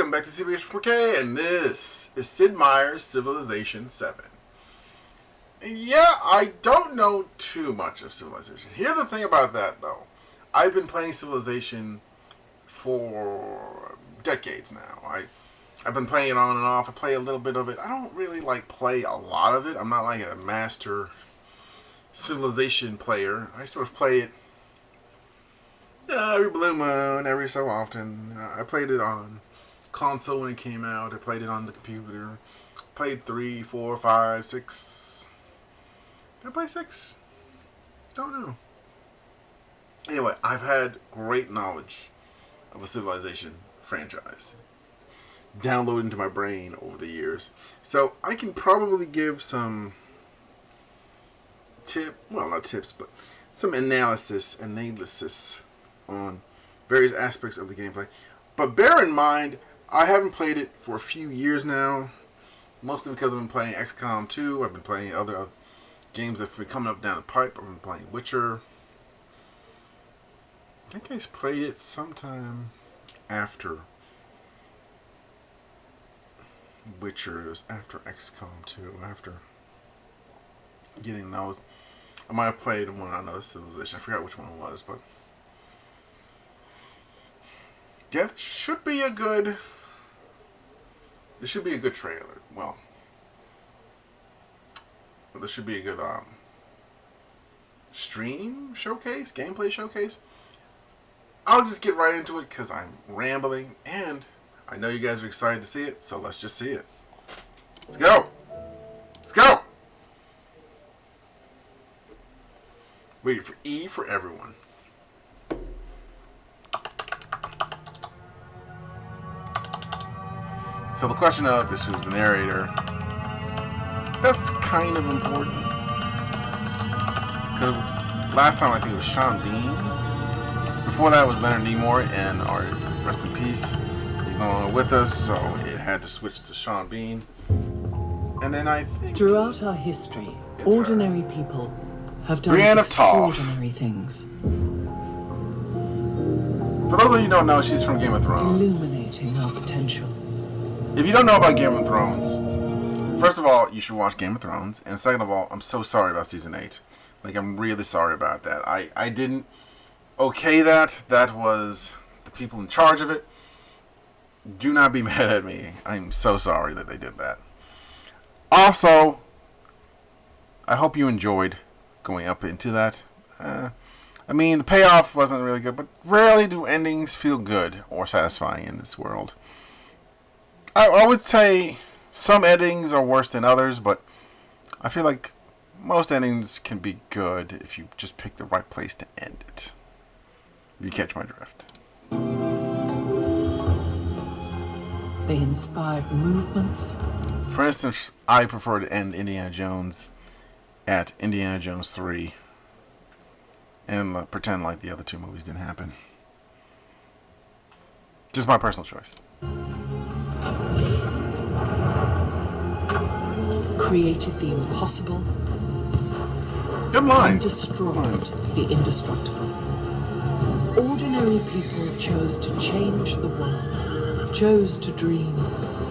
Welcome back to CBS 4K, and this is Sid Meier's Civilization 7. Yeah, I don't know too much of Civilization. Here's the thing about that, though. I've been playing Civilization for decades now. I've been playing it on and off. I play a little bit of it. I don't really, play a lot of it. I'm not like a master Civilization player. I sort of play it every blue moon, every so often. I played it on console when it came out. I played it on the computer. Played 3, 4, 5, 6. Did I play 6? Don't know. Anyway, I've had great knowledge of a Civilization franchise downloaded into my brain over the years. So I can probably give some not tips, but some analysis on various aspects of the gameplay. But bear in mind, I haven't played it for a few years now, mostly because I've been playing XCOM 2. I've been playing other games that have been coming up down the pipe. I've been playing Witcher. I think I played it sometime after Witcher. It was after XCOM 2, after getting those. I might have played one on another Civilization. I forgot which one it was, but yeah, this should be a good trailer. Well, this should be a good gameplay showcase. I'll just get right into it because I'm rambling, and I know you guys are excited to see it, so let's just see it. Let's go! Let's go! Wait for E for everyone. So the question of is who's the narrator. That's kind of important. Because last time I think it was Sean Bean. Before that was Leonard Nimoy, and our rest in peace. He's no longer with us, so it had to switch to Sean Bean. And then I think throughout our history, ordinary people have done extraordinary things. For those of you who don't know, she's from Game of Thrones. Illuminating our potential. If you don't know about Game of Thrones, first of all, you should watch Game of Thrones. And second of all, I'm so sorry about Season 8. I'm really sorry about that. I didn't okay that. That was the people in charge of it. Do not be mad at me. I'm so sorry that they did that. Also, I hope you enjoyed going up into that. The payoff wasn't really good, but rarely do endings feel good or satisfying in this world. I would say some endings are worse than others, but I feel like most endings can be good if you just pick the right place to end it. You catch my drift. They inspired movements. For instance, I prefer to end Indiana Jones at Indiana Jones 3 and pretend like the other two movies didn't happen. Just my personal choice. Created the impossible. Good line. And destroyed the indestructible. Ordinary people chose to change the world, chose to dream,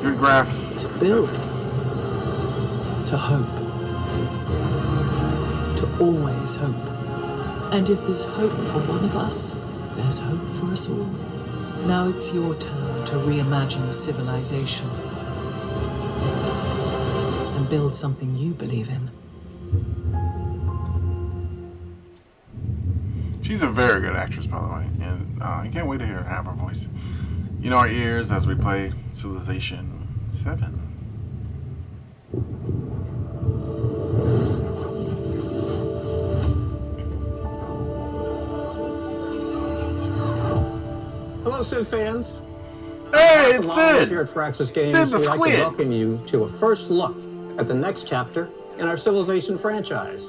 good graphs, to build, to hope, to always hope. And if there's hope for one of us, there's hope for us all. Now it's your turn to reimagine civilization and build something you believe in. She's a very good actress, by the way, and I can't wait to hear her have her voice in our ears as we play Civilization 7. Hello, Sid fans. Hey, it's Sid. Sid. Here at Firaxis Games, Sid the we'd like Squid. to welcome you to a first look at the next chapter in our Civilization franchise,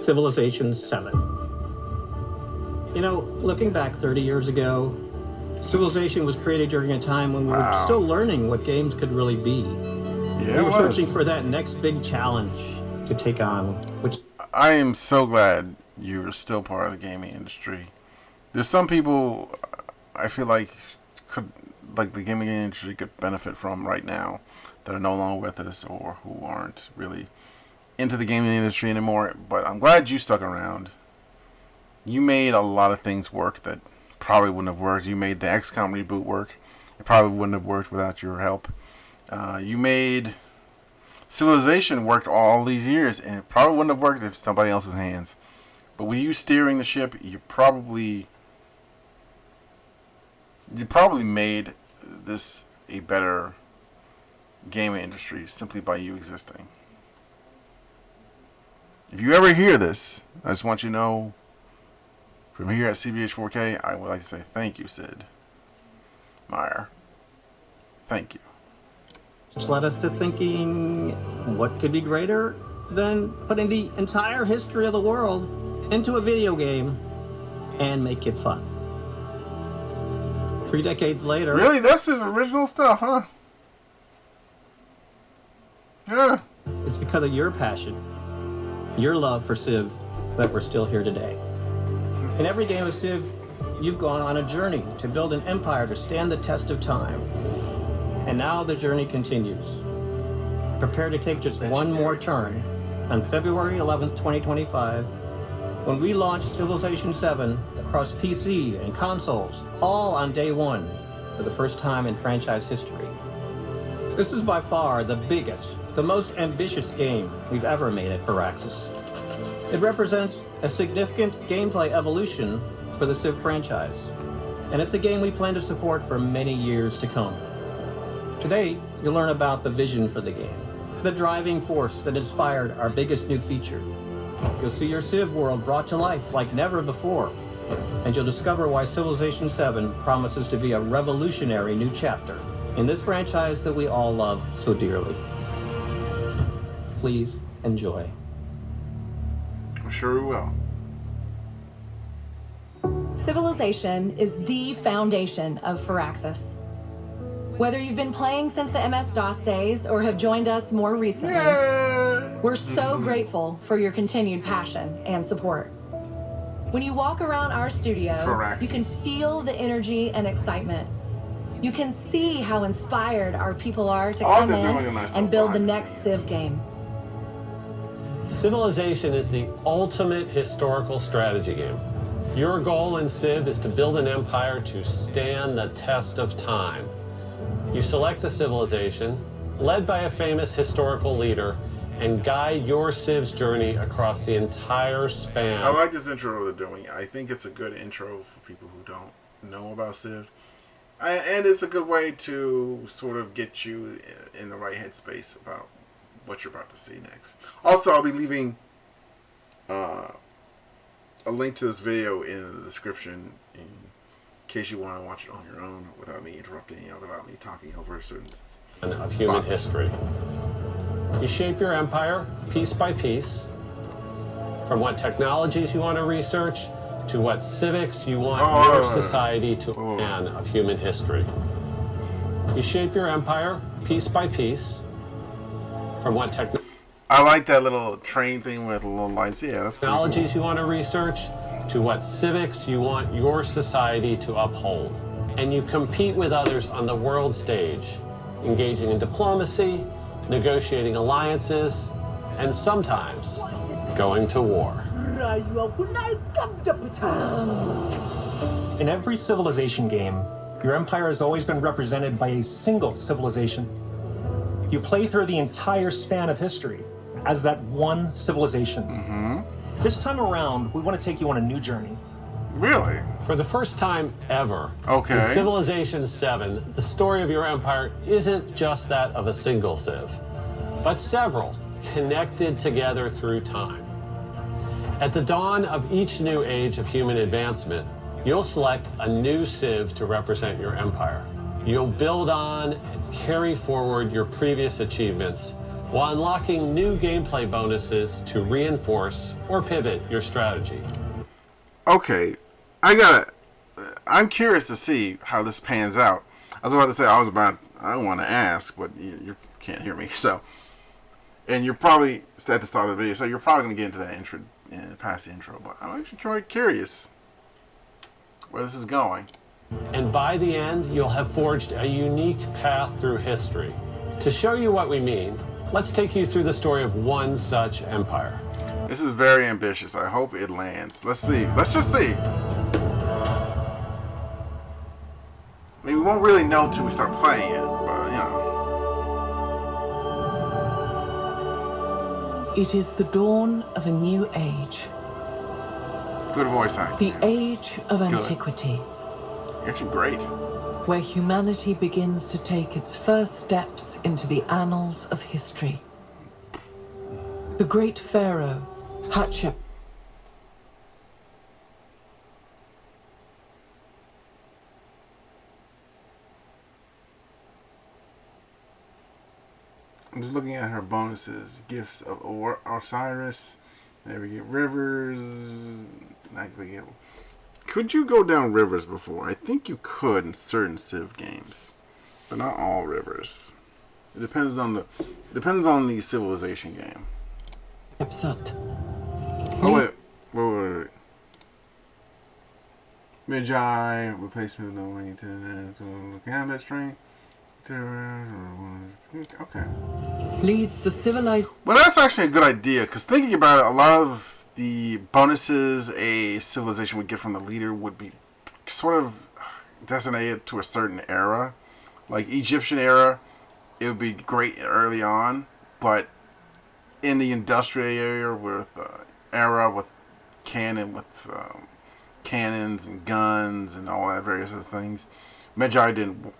Civilization 7. You know, looking back 30 years ago, Civilization was created during a time when we were still learning what games could really be. Yeah, we were searching for that next big challenge to take on, which I am so glad you're still part of the gaming industry. There's some people I feel like could like the gaming industry could benefit from right now that are no longer with us or who aren't really into the gaming industry anymore. But I'm glad you stuck around. You made a lot of things work that probably wouldn't have worked. You made the XCOM reboot work. It probably wouldn't have worked without your help. You made Civilization worked all these years, and it probably wouldn't have worked if somebody else's hands. But with you steering the ship, you probably made this a better gaming industry simply by you existing. If you ever hear this, I just want you to know, from here at CBH4K, I would like to say thank you, Sid Meier. Thank you. Which led us to thinking, what could be greater than putting the entire history of the world into a video game and make it fun? 3 decades later... Really? That's his original stuff, huh? Yeah. It's because of your passion, your love for Civ, that we're still here today. In every game of Civ, you've gone on a journey to build an empire to stand the test of time. And now the journey continues. Prepare to take just one more turn on February 11th, 2025, when we launch Civilization 7 across PC and consoles, all on day one, for the first time in franchise history. This is by far the biggest, the most ambitious game we've ever made at Firaxis. It represents a significant gameplay evolution for the Civ franchise, and it's a game we plan to support for many years to come. Today, you'll learn about the vision for the game, the driving force that inspired our biggest new feature. You'll see your Civ world brought to life like never before, and you'll discover why Civilization 7 promises to be a revolutionary new chapter in this franchise that we all love so dearly. Please enjoy. I'm sure we will. Civilization is the foundation of Firaxis. Whether you've been playing since the MS-DOS days or have joined us more recently, we're so grateful for your continued passion and support. When you walk around our studio, you can feel the energy and excitement. You can see how inspired our people are to come in and build the next Civ game. Civilization is the ultimate historical strategy game. Your goal in Civ is to build an empire to stand the test of time. You select a civilization, led by a famous historical leader, and guide your Civ's journey across the entire span. I like this intro they're doing. I think it's a good intro for people who don't know about Civ. And it's a good way to sort of get you in the right headspace about what you're about to see next. Also, I'll be leaving a link to this video in the description in case you want to watch it on your own without me interrupting you, without me talking over certain of human history. You shape your empire piece by piece, from what technologies you want to research to what civics you want your society to understand of human history. You shape your empire piece by piece, from what I like that little train thing with the little lights. Yeah, that's pretty technologies cool. you want to research to what civics you want your society to uphold. And you compete with others on the world stage, engaging in diplomacy, negotiating alliances, and sometimes going to war. In every Civilization game, your empire has always been represented by a single civilization. You play through the entire span of history as that one civilization. This time around, we want to take you on a new journey. Really? For the first time ever, Okay. in Civilization 7, the story of your empire isn't just that of a single Civ, but several connected together through time. At the dawn of each new age of human advancement, you'll select a new Civ to represent your empire. You'll build on and carry forward your previous achievements while unlocking new gameplay bonuses to reinforce or pivot your strategy. Okay, I'm curious to see how this pans out. I was about to say, I don't want to ask, but you can't hear me, so. And you're probably at the start of the video, so you're probably going to get into that intro, past the intro, but I'm actually quite curious where this is going. And by the end, you'll have forged a unique path through history. To show you what we mean, let's take you through the story of one such empire. This is very ambitious. I hope it lands. Let's see. Let's just see. I mean, we won't really know until we start playing it, but, you know. It is the dawn of a new age, Good voice acting. the age of antiquity, You're actually great. where humanity begins to take its first steps into the annals of history. The great pharaoh, Hatshepsut, I'm just looking at her bonuses. Gifts of Osiris. Navigate rivers. Navigate. Could you go down rivers before? I think you could in certain Civ games, but not all rivers. It depends on the civilization game. Oh wait. Magi replacement of the Wellington to combat strength. Okay. leads the civilized Well, that's actually a good idea, because thinking about it, a lot of the bonuses a civilization would get from the leader would be sort of designated to a certain era. Like Egyptian era, it would be great early on, but in the industrial area with cannons and guns and all that various other things, Magi didn't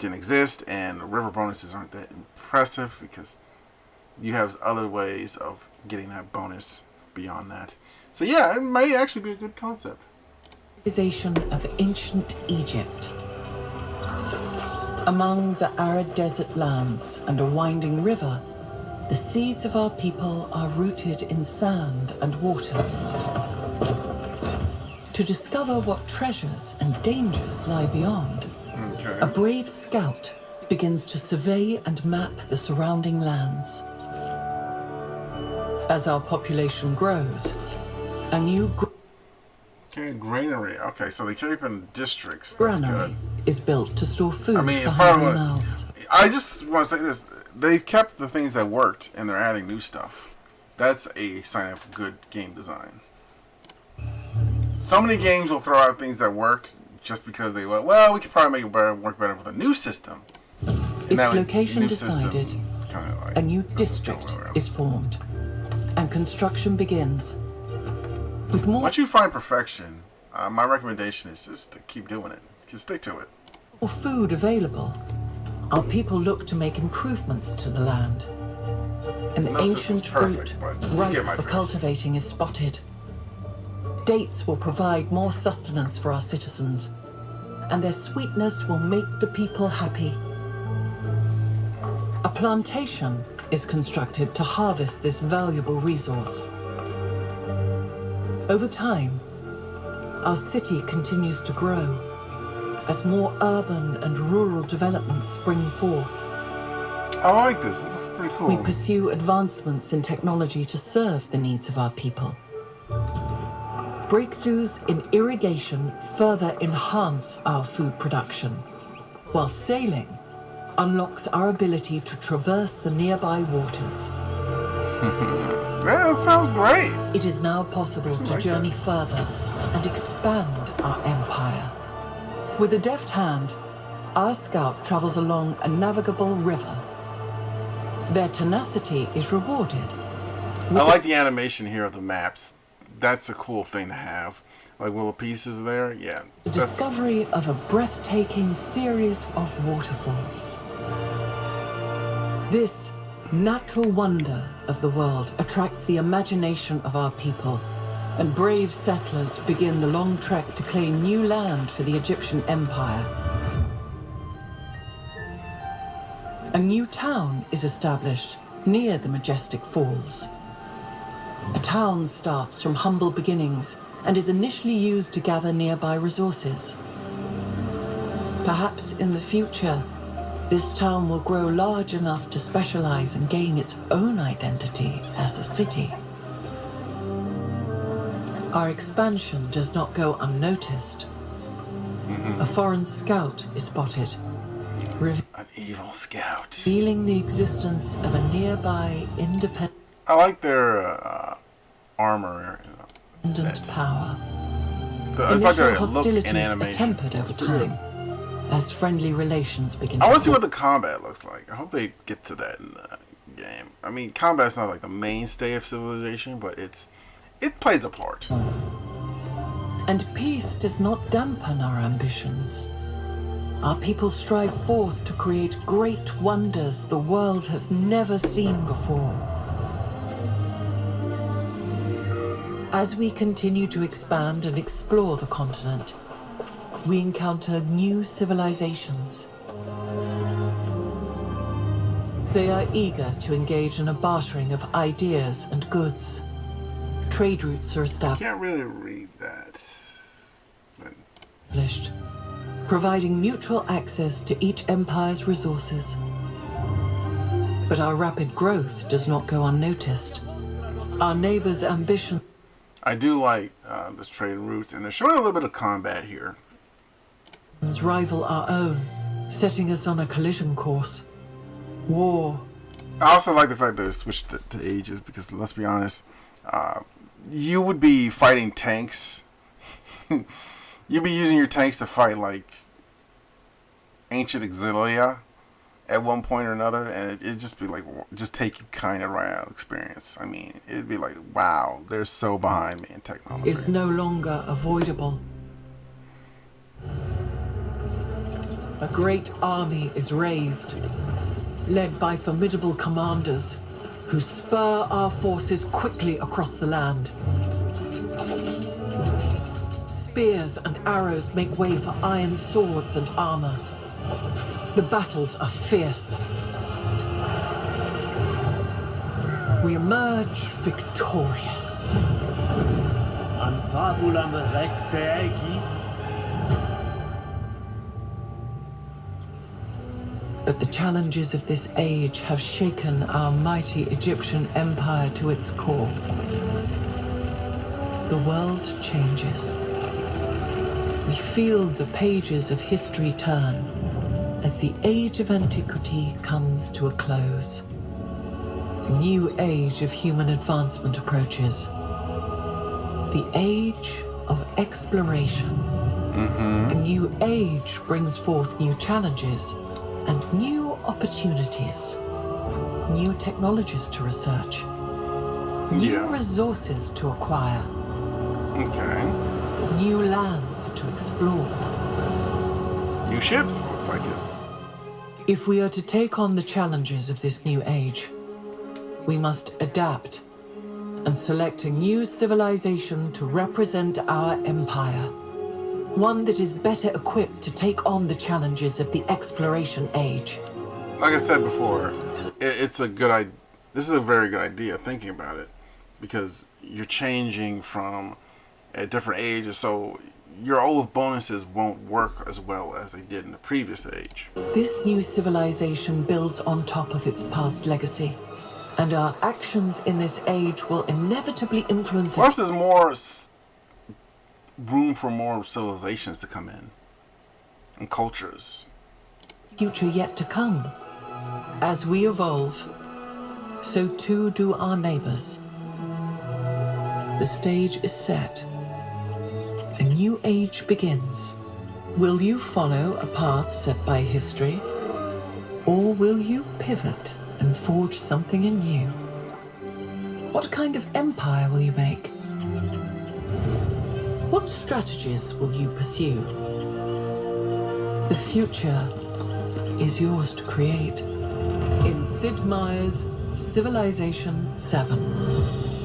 exist, and river bonuses aren't that impressive because you have other ways of getting that bonus beyond that. So yeah, it might actually be a good concept. civilization of ancient Egypt. Among the arid desert lands and a winding river, the seeds of our people are rooted in sand and water. To discover what treasures and dangers lie beyond, Okay. a brave scout begins to survey and map the surrounding lands. As our population grows, a new Okay, granary. Okay, so they keep in districts. That's granary good. is built to store food I mean, for it's probably hungry mouths. I just want to say this. They've kept the things that worked, and they're adding new stuff. That's a sign of good game design. So many games will throw out things that worked just because they went, well, we could probably make it better, work better with a new system. And Its that location new system decided, kinda like a new doesn't go district well. is formed, and construction begins. With more Once you find perfection, my recommendation is just to keep doing it. Just stick to it. food available, our people look to make improvements to the land. An No system's ancient fruit perfect, but you ripe get my for drift. cultivating is spotted. Dates will provide more sustenance for our citizens, and their sweetness will make the people happy. A plantation is constructed to harvest this valuable resource. Over time, our city continues to grow as more urban and rural developments spring forth. I like this. This is pretty cool. We pursue advancements in technology to serve the needs of our people. Breakthroughs in irrigation further enhance our food production, while sailing unlocks our ability to traverse the nearby waters. Yeah, that sounds great. It is now possible to like journey further and expand our empire. With a deft hand, our scout travels along a navigable river. Their tenacity is rewarded. I like the animation here of the maps. That's a cool thing to have. Like little pieces there. Yeah. The that's- discovery of a breathtaking series of waterfalls. This natural wonder of the world attracts the imagination of our people, and brave settlers begin the long trek to claim new land for the Egyptian Empire. A new town is established near the majestic falls. A town starts from humble beginnings and is initially used to gather nearby resources. Perhaps in the future, this town will grow large enough to specialize and gain its own identity as a city. Our expansion does not go unnoticed. A foreign scout is spotted, An evil scout. revealing the existence of a nearby independent I like their armor set. power. It's like their Initial look hostilities and are animation. tempered over time as friendly relations begin I to want to see what the combat looks like. I hope they get to that in the game. I mean, combat's not like the mainstay of Civilization, but it plays a part. And peace does not dampen our ambitions. Our people strive forth to create great wonders the world has never seen before. As we continue to expand and explore the continent, we encounter new civilizations. They are eager to engage in a bartering of ideas and goods. Trade routes are Can't really read that. But established, providing mutual access to each empire's resources. But our rapid growth does not go unnoticed. Our neighbors' ambitions I do like this trading routes, and they're showing a little bit of combat here. rival our own, setting us on a collision course. War. I also like the fact that they switched to ages, because let's be honest, you would be fighting tanks. You'd be using your tanks to fight like ancient Exilia at one point or another, and it'd just be like, just take you kind of right out of experience. I mean, it'd be like, wow, they're so behind me in technology. Is no longer avoidable. A great army is raised, led by formidable commanders who spur our forces quickly across the land. Spears and arrows make way for iron swords and armor. The battles are fierce. We emerge victorious. An fabulam recte egi. But the challenges of this age have shaken our mighty Egyptian empire to its core. The world changes. We feel the pages of history turn as the age of antiquity comes to a close. A new age of human advancement approaches. The age of exploration. A new age brings forth new challenges and new opportunities. New technologies to research. New Yeah. resources to acquire. Okay. New lands to explore. New ships, looks like it. If we are to take on the challenges of this new age, we must adapt and select a new civilization to represent our empire. One that is better equipped to take on the challenges of the exploration age. Like I said before, it's a good idea. This is a very good idea, thinking about it, because you're changing from at different ages, so your old bonuses won't work as well as they did in the previous age. This new civilization builds on top of its past legacy, and our actions in this age will inevitably influence Plus, there's more room for more civilizations to come in, and cultures. the future yet to come. As we evolve, so too do our neighbors. The stage is set. A new age begins. Will you follow a path set by history? Or will you pivot and forge something anew? What kind of empire will you make? What strategies will you pursue? The future is yours to create. In Sid Meier's Civilization 7.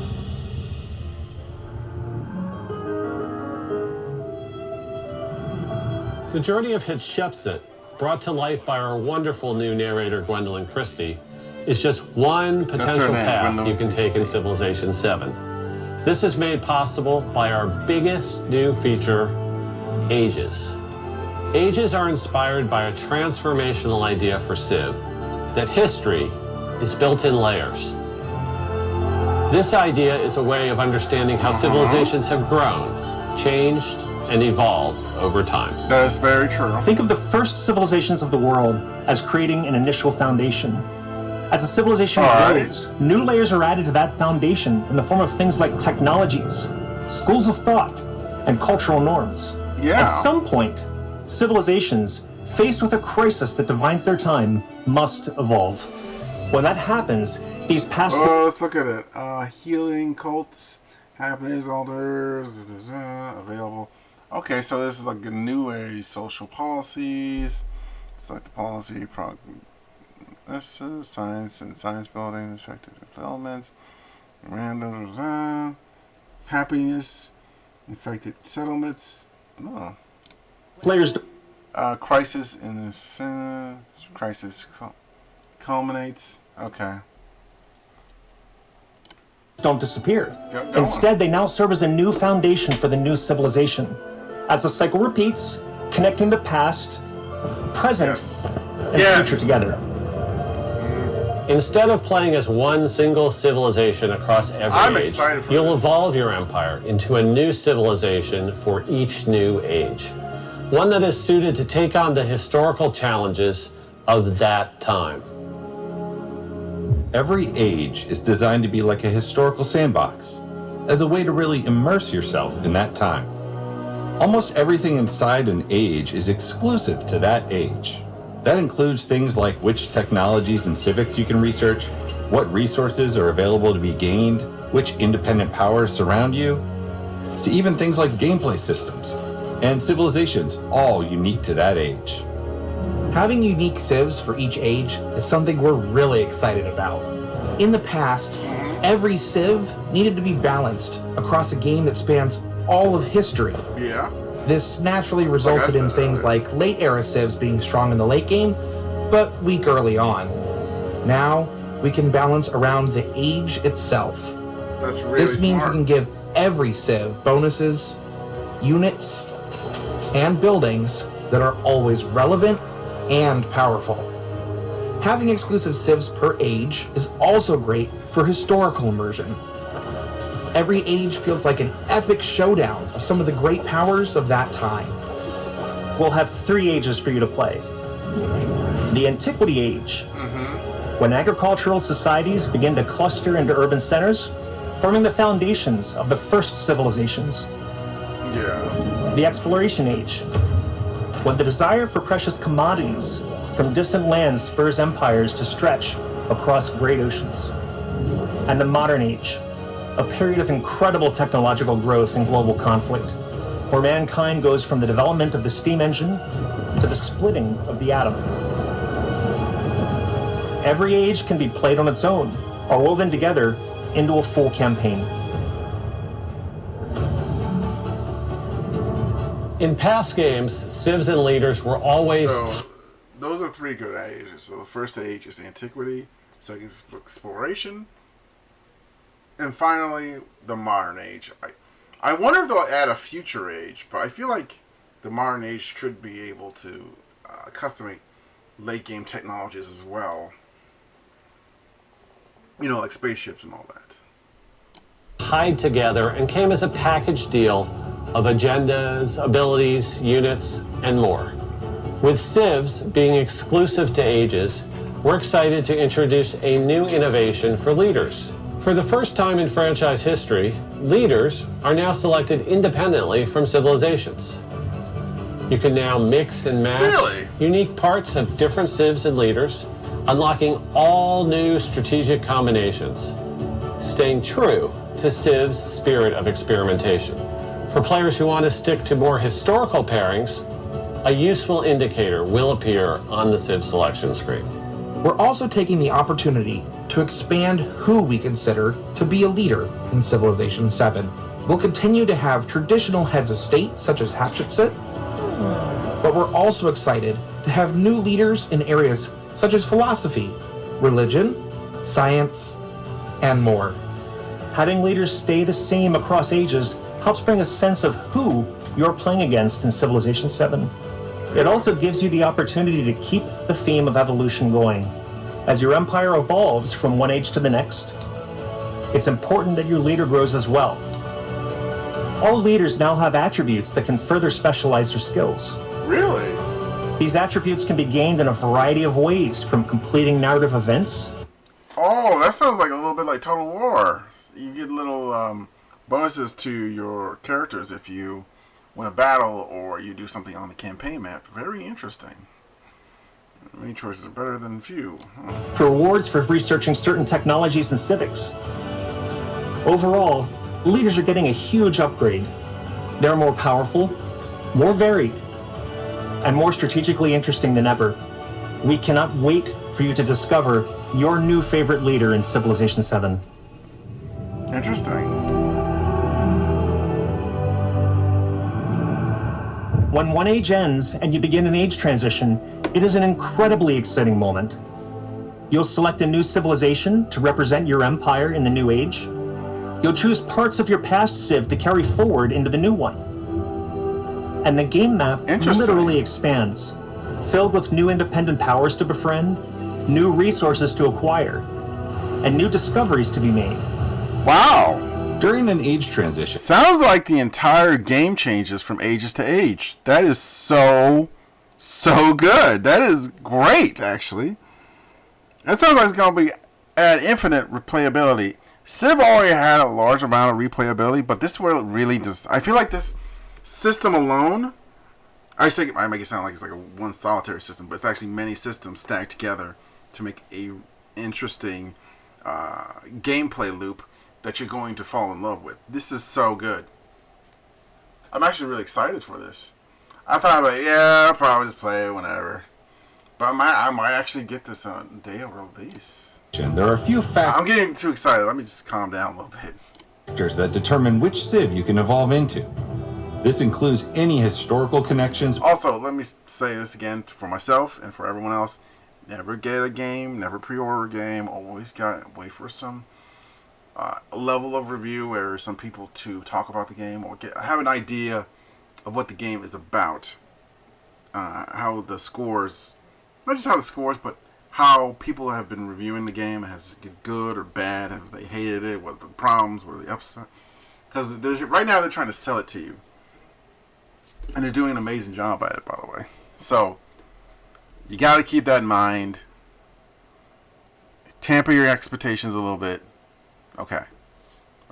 The journey of Hatshepsut, brought to life by our wonderful new narrator, Gwendolyn Christie, is just one potential name, path Gwendolyn you can take in Civilization 7. This is made possible by our biggest new feature, Ages. Ages are inspired by a transformational idea for Civ, that history is built in layers. This idea is a way of understanding how civilizations have grown, changed, and evolve over time. That is very true. Think of the first civilizations of the world as creating an initial foundation. As a civilization grows, new layers are added to that foundation in the form of things like technologies, schools of thought, and cultural norms. Yeah. At some point, civilizations, faced with a crisis that defines their time, must evolve. When that happens, these past... Oh, let's look at it. Healing, cults, happiness, altars, available. Okay, so this is like a new age, social policies. Select the policy, this is science and science building, effective elements, random, happiness, infected settlements. Oh. Players... crisis in crisis culminates. Okay. don't disappear. Go Instead, they now serve as a new foundation for the new civilization. As the cycle repeats, connecting the past, present, and future together. Instead of playing as one single civilization across every age, you'll evolve your empire into a new civilization for each new age. One that is suited to take on the historical challenges of that time. Every age is designed to be like a historical sandbox, as a way to really immerse yourself in that time. Almost everything inside an age is exclusive to that age. That includes things like which technologies and civics you can research, what resources are available to be gained, which independent powers surround you, to even things like gameplay systems and civilizations, all unique to that age. Having unique civs for each age is something we're really excited about. In the past, every civ needed to be balanced across a game that spans all of history. Yeah. This naturally resulted in things like late era civs being strong in the late game, but weak early on. Now, we can balance around the age itself. That's really This means we can give every civ bonuses, units, and buildings that are always relevant and powerful. Having exclusive civs per age is also great for historical immersion. Every age feels like an epic showdown of some of the great powers of that time. We'll have 3 ages for you to play. The Antiquity Age, when agricultural societies begin to cluster into urban centers, forming the foundations of the first civilizations. Yeah. The Exploration Age, when the desire for precious commodities from distant lands spurs empires to stretch across great oceans. And the Modern Age, a period of incredible technological growth and global conflict, where mankind goes from the development of the steam engine to the splitting of the atom. Every age can be played on its own, or woven together into a full campaign. In past games, civs and leaders were always... So, those are 3 good ages. So the first age is Antiquity, second is Exploration, and finally, the Modern Age. I wonder if they'll add a Future Age, but I feel like the Modern Age should be able to custom late game technologies as well. You know, like spaceships and all that. Tied together and came as a package deal of agendas, abilities, units, and more. With civs being exclusive to ages, we're excited to introduce a new innovation for leaders. For the first time in franchise history, leaders are now selected independently from civilizations. You can now mix and match unique parts of different civs and leaders, unlocking all new strategic combinations, staying true to Civ's spirit of experimentation. For players who want to stick to more historical pairings, a useful indicator will appear on the Civ selection screen. We're also taking the opportunity to expand who we consider to be a leader in Civilization 7. We'll continue to have traditional heads of state, such as Hatshepsut, but we're also excited to have new leaders in areas such as philosophy, religion, science, and more. Having leaders stay the same across ages helps bring a sense of who you're playing against in Civilization 7. It also gives you the opportunity to keep the theme of evolution going. As your empire evolves from one age to the next, it's important that your leader grows as well. All leaders now have attributes that can further specialize their skills. Really? These attributes can be gained in a variety of ways, from completing narrative events. Oh, that sounds like a little bit like Total War. You get little bonuses to your characters if you win a battle or you do something on the campaign map. Very interesting. Many choices are better than few. For rewards for researching certain technologies and civics. Overall, leaders are getting a huge upgrade. They're more powerful, more varied, and more strategically interesting than ever. We cannot wait for you to discover your new favorite leader in Civilization 7. Interesting. When one age ends and you begin an age transition, it is an incredibly exciting moment. You'll select a new civilization to represent your empire in the new age. You'll choose parts of your past civ to carry forward into the new one. And the game map literally expands, filled with new independent powers to befriend, new resources to acquire, and new discoveries to be made. Wow! During an age transition. Sounds like the entire game changes from ages to age. That is so good. That is great, actually. That sounds like it's going to be at infinite replayability. Civ already had a large amount of replayability, but this will really just... I feel like this system alone... I make it sound like it's like a one solitary system, but it's actually many systems stacked together to make a interesting gameplay loop that you're going to fall in love with. This is so good. I'm actually really excited for this. I thought, like, yeah, I'll probably just play it whenever. But I might actually get this on day of release. There are a few factors. I'm getting too excited. Let me just calm down a little bit. That determine which civ you can evolve into. This includes any historical connections. Also, let me say this again for myself and for everyone else. Never get a game, never pre-order a game. Always wait for some level of review where some people to talk about the game or have an idea of what the game is about. How the scores, not just how the scores, but how people have been reviewing the game. Has it good or bad? Have they hated it? What are the problems? What are the upsides? Because right now they're trying to sell it to you. And they're doing an amazing job at it, by the way. So, you got to keep that in mind. Tamper your expectations a little bit. Okay.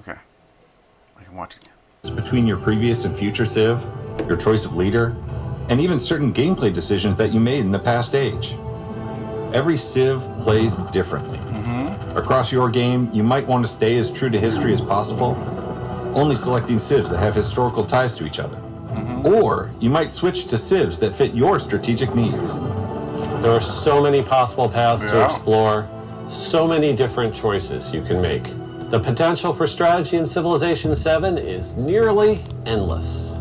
I can watch it again. Between your previous and future civ, your choice of leader, and even certain gameplay decisions that you made in the past age. Every civ plays differently. Across your game, you might want to stay as true to history as possible, only selecting civs that have historical ties to each other. Or you might switch to civs that fit your strategic needs. There are so many possible paths to explore, so many different choices you can make. The potential for strategy in Civilization 7 is nearly endless.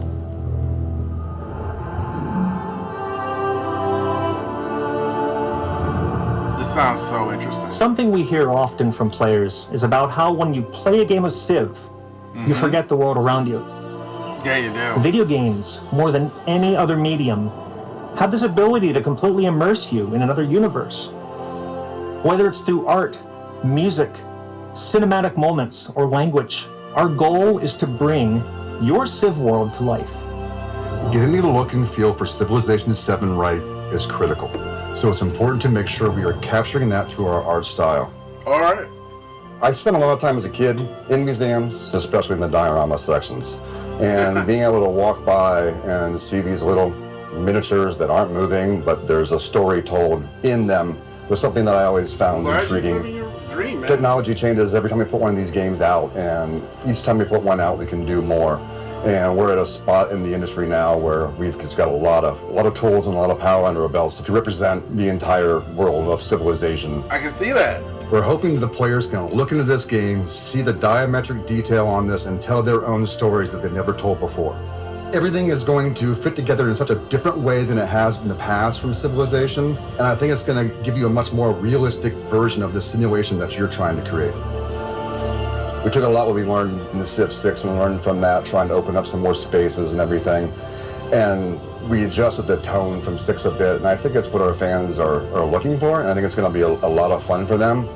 This sounds so interesting. Something we hear often from players is about how when you play a game of Civ, you forget the world around you. Yeah, you do. Video games, more than any other medium, have this ability to completely immerse you in another universe. Whether it's through art, music, cinematic moments, or language, our goal is to bring your Civ world to life. Getting the look and feel for Civilization 7 right is critical. So it's important to make sure we are capturing that through our art style. All right. I spent a lot of time as a kid in museums, especially in the diorama sections. And being able to walk by and see these little miniatures that aren't moving, but there's a story told in them, was something that I always found intriguing. Technology changes every time we put one of these games out, and each time we put one out, we can do more. And we're at a spot in the industry now where we've just got a lot of tools and a lot of power under our belts to represent the entire world of Civilization. I can see that. We're hoping the players can look into this game, see the diametric detail on this, and tell their own stories that they've never told before. Everything is going to fit together in such a different way than it has in the past from Civilization, and I think it's going to give you a much more realistic version of the simulation that you're trying to create. We took a lot what we learned in the Civ 6 and learned from that, trying to open up some more spaces and everything, and we adjusted the tone from 6 a bit, and I think that's what our fans are looking for, and I think it's going to be a lot of fun for them.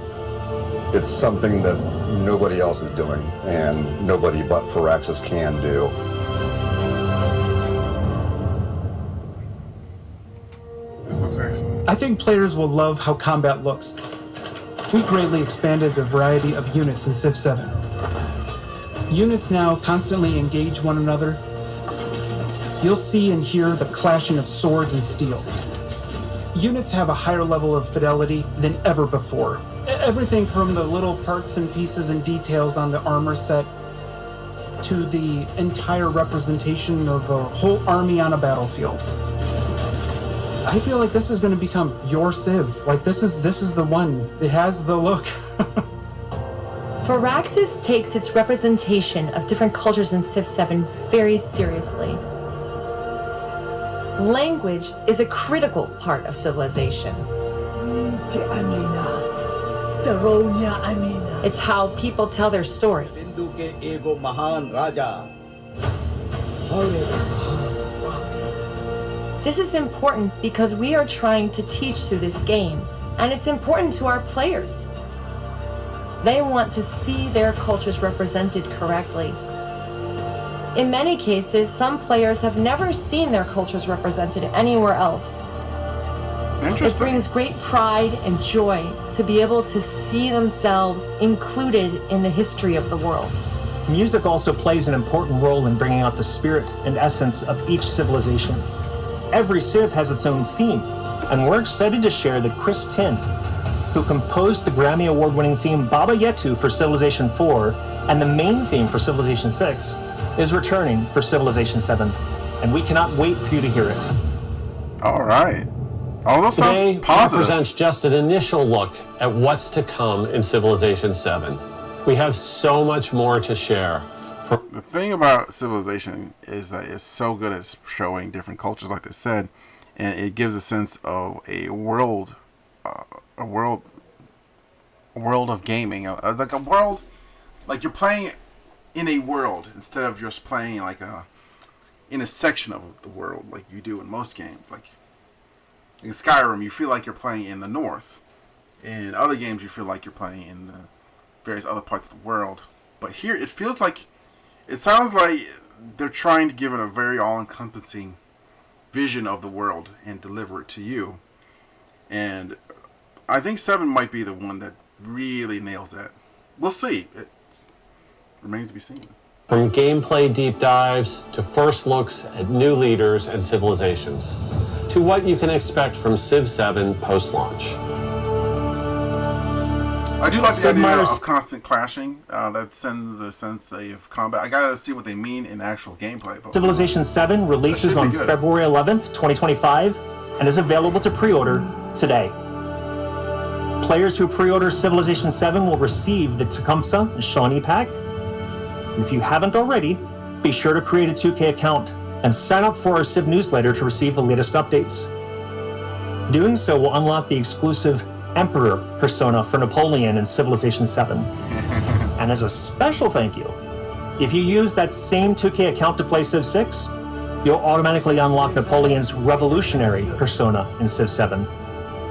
it's something that nobody else is doing, and nobody but Firaxis can do. This looks excellent. I think players will love how combat looks. We greatly expanded the variety of units in Civ 7. Units now constantly engage one another. You'll see and hear the clashing of swords and steel. Units have a higher level of fidelity than ever before. Everything from the little parts and pieces and details on the armor set to the entire representation of a whole army on a battlefield. I feel like this is going to become your Civ. Like this is the one. It has the look. Firaxis takes its representation of different cultures in Civ 7 very seriously. Language is a critical part of civilization. It's how people tell their story. This is important because we are trying to teach through this game, and it's important to our players. They want to see their cultures represented correctly. In many cases, some players have never seen their cultures represented anywhere else. It brings great pride and joy to be able to see themselves included in the history of the world. Music also plays an important role in bringing out the spirit and essence of each civilization. Every Civ has its own theme, and we're excited to share that Chris Tin, who composed the Grammy Award-winning theme Baba Yetu for Civilization 4 and the main theme for Civilization 6, is returning for Civilization 7, and we cannot wait for you to hear it. All right. All those Today sound positive. represents just an initial look at what's to come in Civilization 7. We have so much more to share. The thing about Civilization is that it's so good at showing different cultures, like they said, and it gives a sense of a world of gaming, like a world, like you're playing in a world instead of just playing like in a section of the world like you do in most games. Like in Skyrim, you feel like you're playing in the north. In other games, you feel like you're playing in the various other parts of the world. But here, it sounds like they're trying to give it a very all-encompassing vision of the world and deliver it to you. And I think 7 might be the one that really nails that. We'll see. It remains to be seen. From gameplay deep dives to first looks at new leaders and civilizations, to what you can expect from Civ 7 post-launch. I do like the idea of constant clashing. That sends a sense of combat. I gotta see what they mean in actual gameplay. But Civilization 7 releases on February 11th, 2025, and is available to pre-order today. Players who pre-order Civilization 7 will receive the Tecumseh Shawnee Pack. And if you haven't already, be sure to create a 2K account and sign up for our Civ newsletter to receive the latest updates. Doing so will unlock the exclusive Emperor persona for Napoleon in Civilization 7. And as a special thank you, if you use that same 2K account to play Civ 6, you'll automatically unlock Napoleon's revolutionary persona in Civ 7.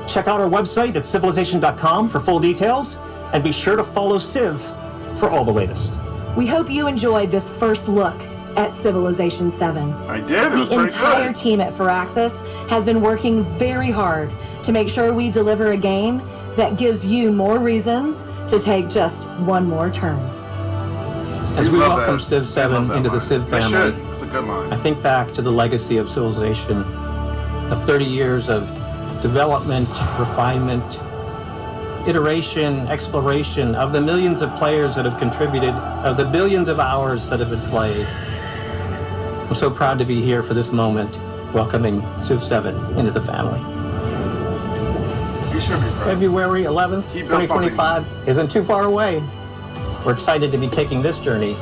Check out our website at civilization.com for full details, and be sure to follow Civ for all the latest. We hope you enjoyed this first look at Civilization 7. I did. It was The pretty entire good. team at Firaxis has been working very hard to make sure we deliver a game that gives you more reasons to take just one more turn. As we love welcome that. Civ 7 into the Civ They should. family, That's a good line. I think back to the legacy of Civilization, of 30 years of development, refinement, iteration, exploration, of the millions of players that have contributed, of the billions of hours that have been played. I'm so proud to be here for this moment, welcoming Civ 7 into the family. You should be proud. February 11th, He built 2025 isn't too far away. We're excited to be taking this journey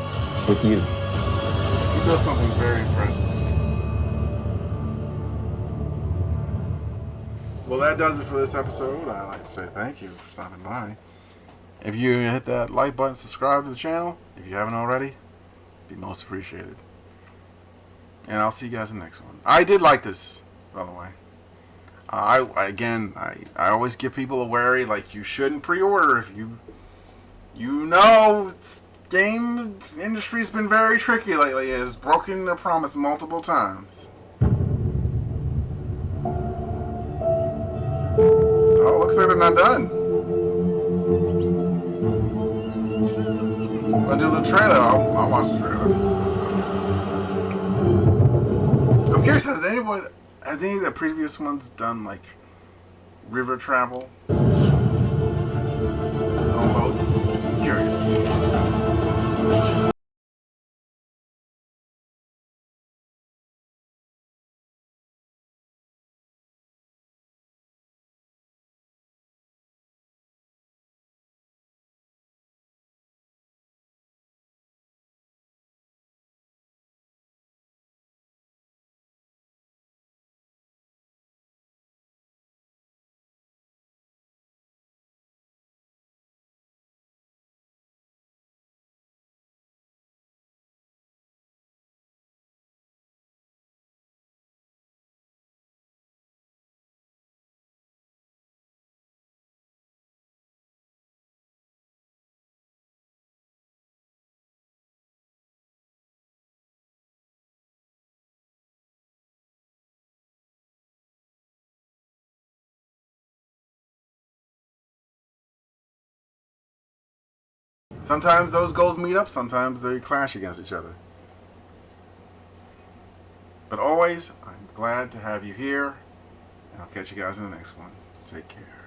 with you. You built something very impressive. Well, that does it for this episode. I'd like to say thank you for stopping by. If you hit that like button, subscribe to the channel, if you haven't already, be most appreciated. And I'll see you guys in the next one. I did like this, by the way. I always give people a worry, like you shouldn't pre-order if you You know, game industry's been very tricky lately. It has broken their promise multiple times. Oh, looks like they're not done. I'll do a little trailer. I'll watch the trailer. I'm curious, has any of the previous ones done like river travel on boats? I'm curious. Sometimes those goals meet up, sometimes they clash against each other. But always, I'm glad to have you here, and I'll catch you guys in the next one. Take care.